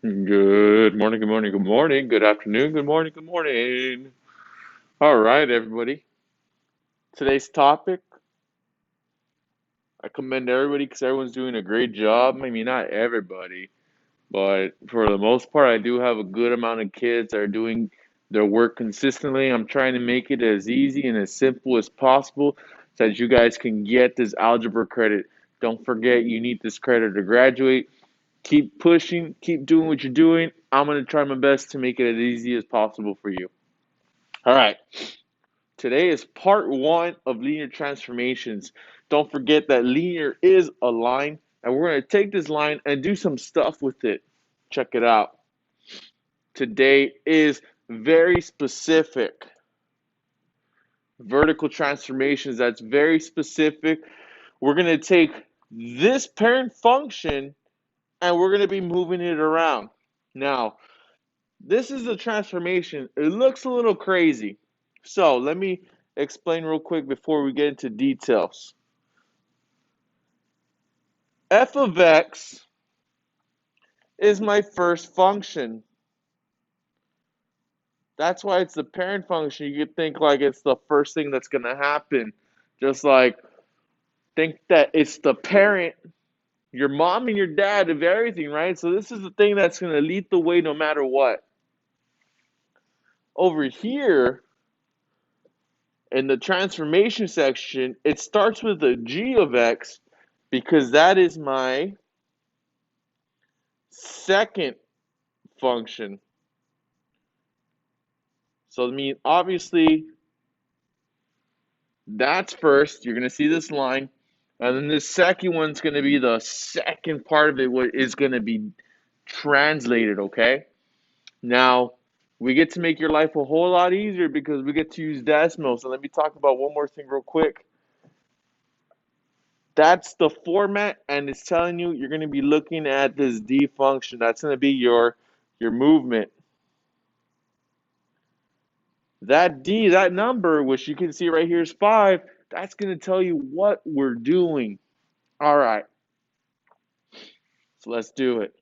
Good morning, good morning, good morning, good afternoon, good morning, good morning. All right, everybody. Today's topic, I commend everybody because everyone's doing a great job. I mean, not everybody, but for the most part, I do have a good amount of kids that are doing their work consistently. I'm trying to make it as easy and as simple as possible so that you guys can get this algebra credit. Don't forget, you need this credit to graduate. Keep pushing, keep doing what you're doing. I'm going to try my best to make it as easy as possible for you. All right. Today is part one of linear transformations. Don't forget that linear is a line, and we're going to take this line and do some stuff with it. Check it out. Today is very specific. Vertical transformations, that's very specific. We're going to take this parent function and we're going to be moving it around. Now, this is a transformation. It looks a little crazy. So let me explain real quick before we get into details. F of x is my first function. That's why it's the parent function. You could think like it's the first thing that's going to happen. Just like think that it's the parent, your mom and your dad of everything, right? So this is the thing that's going to lead the way no matter what. Over here, in the transformation section, it starts with a g of x because that is my second function. So I mean, obviously, that's first. You're going to see this line. And then the second one's going to be the second part of it, what is going to be translated, okay? Now, we get to make your life a whole lot easier because we get to use decimals. So let me talk about one more thing real quick. That's the format, and it's telling you you're going to be looking at this d function. That's going to be your movement. That d, that number, which you can see right here is 5, that's going to tell you what we're doing. All right, so let's do it.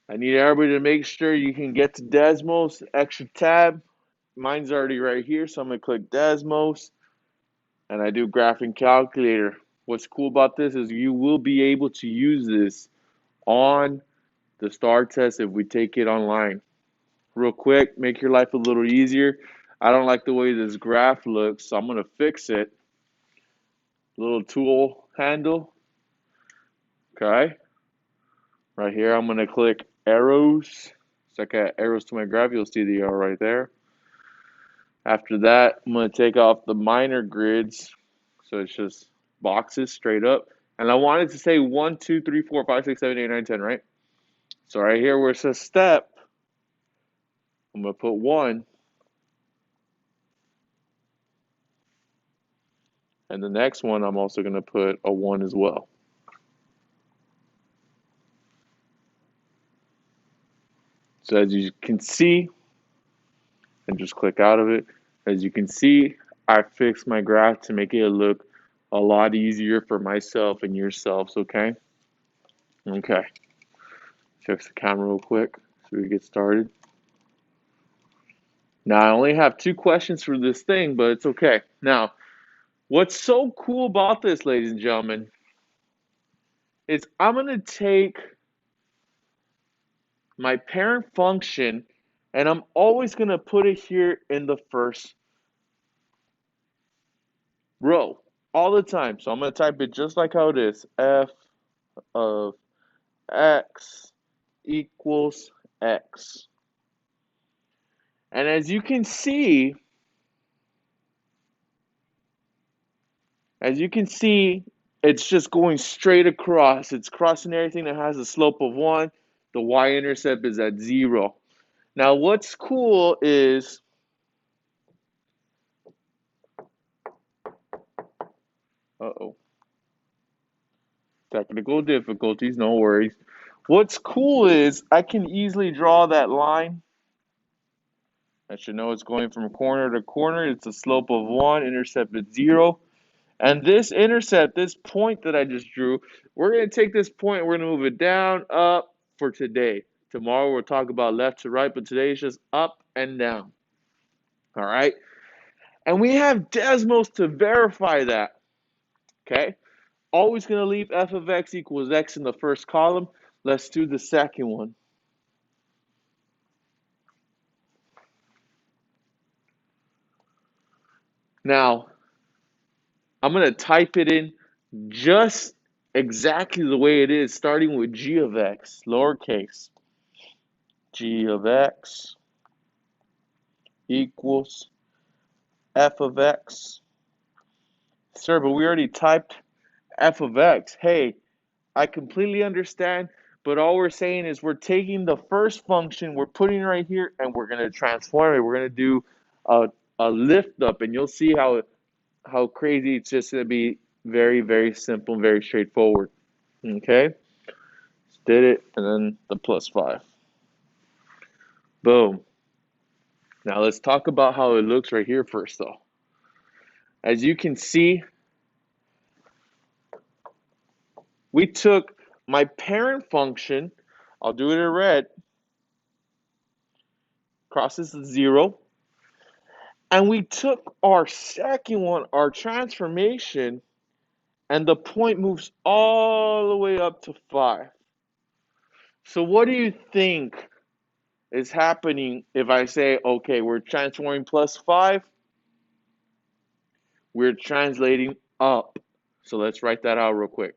I need everybody to make sure you can get to Desmos, extra tab. Mine's already right here, so I'm going to click Desmos, and I do graphing calculator. What's cool about this is you will be able to use this on the STAR test if we take it online. Real quick, make your life a little easier. I don't like the way this graph looks, so I'm going to fix it. Little tool handle. Okay. Right here, I'm going to click arrows. So I got arrows to my graph. You'll see the arrow right there. After that, I'm going to take off the minor grids. So it's just boxes straight up. And I wanted to say 1, 2, 3, 4, 5, 6, 7, 8, 9, 10, right? So right here where it says step, I'm going to put 1. And the next one, I'm also going to put a 1 as well. So as you can see, and just click out of it, as you can see, I fixed my graph to make it look a lot easier for myself and yourselves, okay? Okay. Fix the camera real quick so we get started. Now, I only have 2 questions for this thing, but it's okay. Now, what's so cool about this, ladies and gentlemen, is I'm going to take my parent function and I'm always going to put it here in the first row all the time. So I'm going to type it just like how it is. F of x equals x. And as you can see, it's just going straight across. It's crossing everything that has a slope of 1. The y-intercept is at 0. Now, what's cool is, uh-oh, technical difficulties, no worries. What's cool is I can easily draw that line. I should know it's going from corner to corner. It's a slope of 1, intercept at 0. And this intercept, this point that I just drew, we're going to take this point, we're going to move it down, up for today. Tomorrow we'll talk about left to right, but today is just up and down. All right? And we have Desmos to verify that. Okay? Always going to leave f of x equals x in the first column. Let's do the second one. Now, I'm going to type it in just exactly the way it is, starting with g of x, lowercase. G of x equals f of x. Sir, but we already typed f of x. Hey, I completely understand, but all we're saying is we're taking the first function, we're putting it right here, and we're going to transform it. We're going to do a lift up, and you'll see how crazy it's just going to be. Very, very simple, very straightforward. Okay? Did it, and then the plus 5. Boom. Now let's talk about how it looks right here first, though. As you can see, we took my parent function, I'll do it in red, crosses the 0, and we took our second one, our transformation, and the point moves all the way up to 5. So what do you think is happening if I say, okay, we're transforming plus 5? We're translating up. So let's write that out real quick.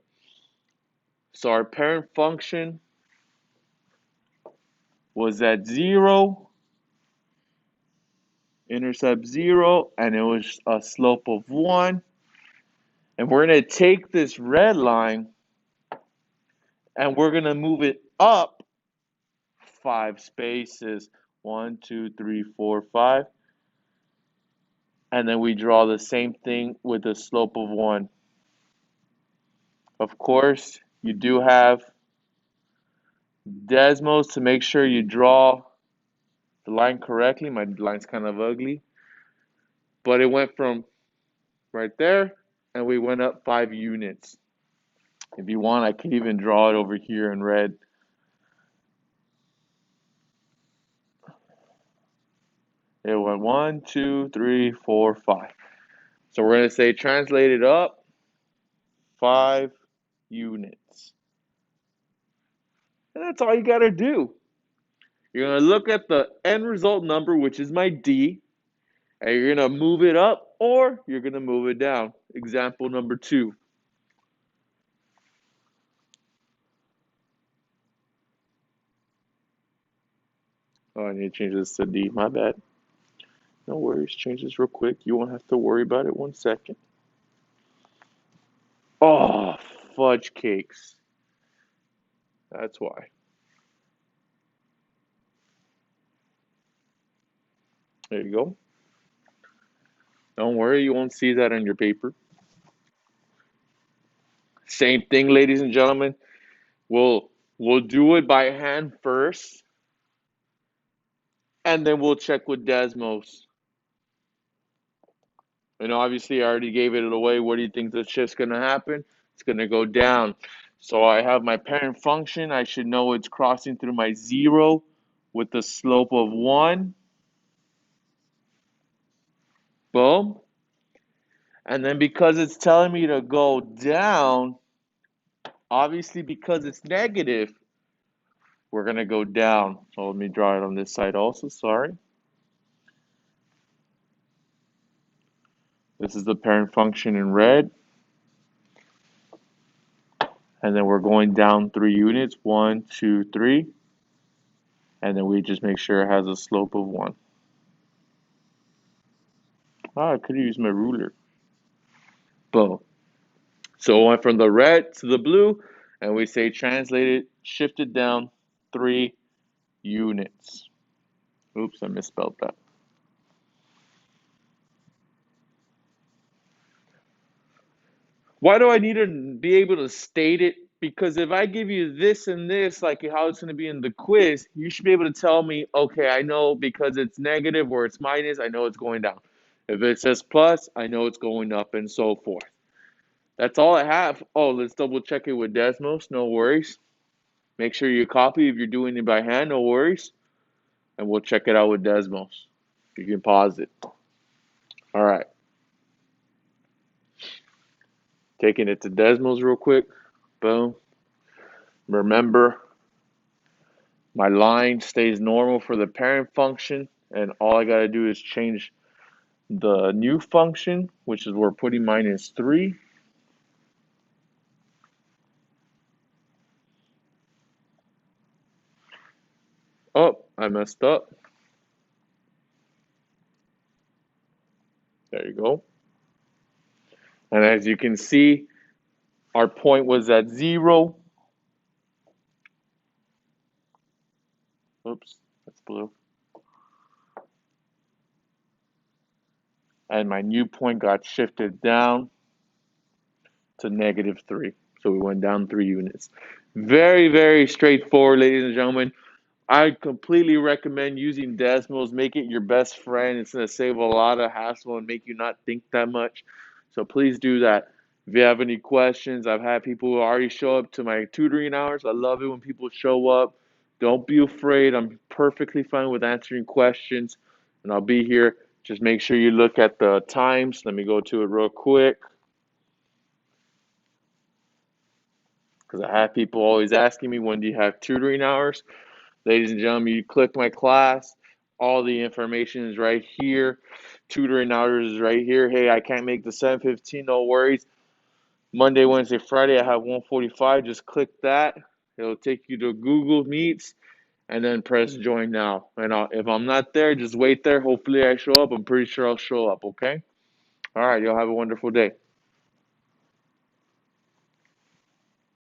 So our parent function was at 0, intercept 0, and it was a slope of 1. And we're going to take this red line and we're going to move it up 5 spaces. 1, 2, 3, 4, 5. And then we draw the same thing with a slope of 1. Of course, you do have Desmos to make sure you draw the line correctly. My line's kind of ugly. But it went from right there, and we went up 5 units. If you want, I could even draw it over here in red. It went 1, 2, 3, 4, 5. So we're going to say translated up 5 units. And that's all you got to do. You're going to look at the end result number, which is my D, and you're going to move it up or you're going to move it down. Example number 2. Oh, I need to change this to D. My bad. No worries. Change this real quick. You won't have to worry about it. 1 second. Oh, fudge cakes. That's why. There you go. Don't worry, you won't see that on your paper. Same thing, ladies and gentlemen. We'll do it by hand first, and then we'll check with Desmos. And obviously, I already gave it away. What do you think that's just going to happen? It's going to go down. So I have my parent function. I should know it's crossing through my 0 with the slope of 1. Boom. And then because it's telling me to go down, obviously because it's negative, we're going to go down. So let me draw it on this side also. Sorry. This is the parent function in red. And then we're going down 3 units. 1, 2, 3. And then we just make sure it has a slope of 1. Ah, I could have used my ruler. Boom. So it went from the red to the blue. And we say translate it, shift it down 3 units. Oops, I misspelled that. Why do I need to be able to state it? Because if I give you this and this, like how it's going to be in the quiz, you should be able to tell me, okay, I know because it's negative or it's minus, I know it's going down. If it says plus, I know it's going up and so forth. That's all I have. Oh, let's double check it with Desmos. No worries. Make sure you copy if you're doing it by hand, no worries. And we'll check it out with Desmos. You can pause it. All right. Taking it to Desmos real quick. Boom. Remember, my line stays normal for the parent function, and all I gotta do is change the new function, which is we're putting -3. Oh, I messed up. There you go. And as you can see, our point was at 0. Oops, that's blue. And my new point got shifted down to -3. So we went down 3 units. Very, very straightforward, ladies and gentlemen. I completely recommend using Desmos. Make it your best friend. It's going to save a lot of hassle and make you not think that much. So please do that. If you have any questions, I've had people who already show up to my tutoring hours. I love it when people show up. Don't be afraid. I'm perfectly fine with answering questions, and I'll be here. Just make sure you look at the times. Let me go to it real quick because I have people always asking me, when do you have tutoring hours? Ladies and gentlemen, you click my class. All the information is right here. Tutoring hours is right here. Hey, I can't make the 7:15. No worries. Monday, Wednesday, Friday, I have 1:45. Just click that. It'll take you to Google Meets, and then press join now. And if I'm not there, just wait there. Hopefully I show up. I'm pretty sure I'll show up, okay? All right, y'all have a wonderful day.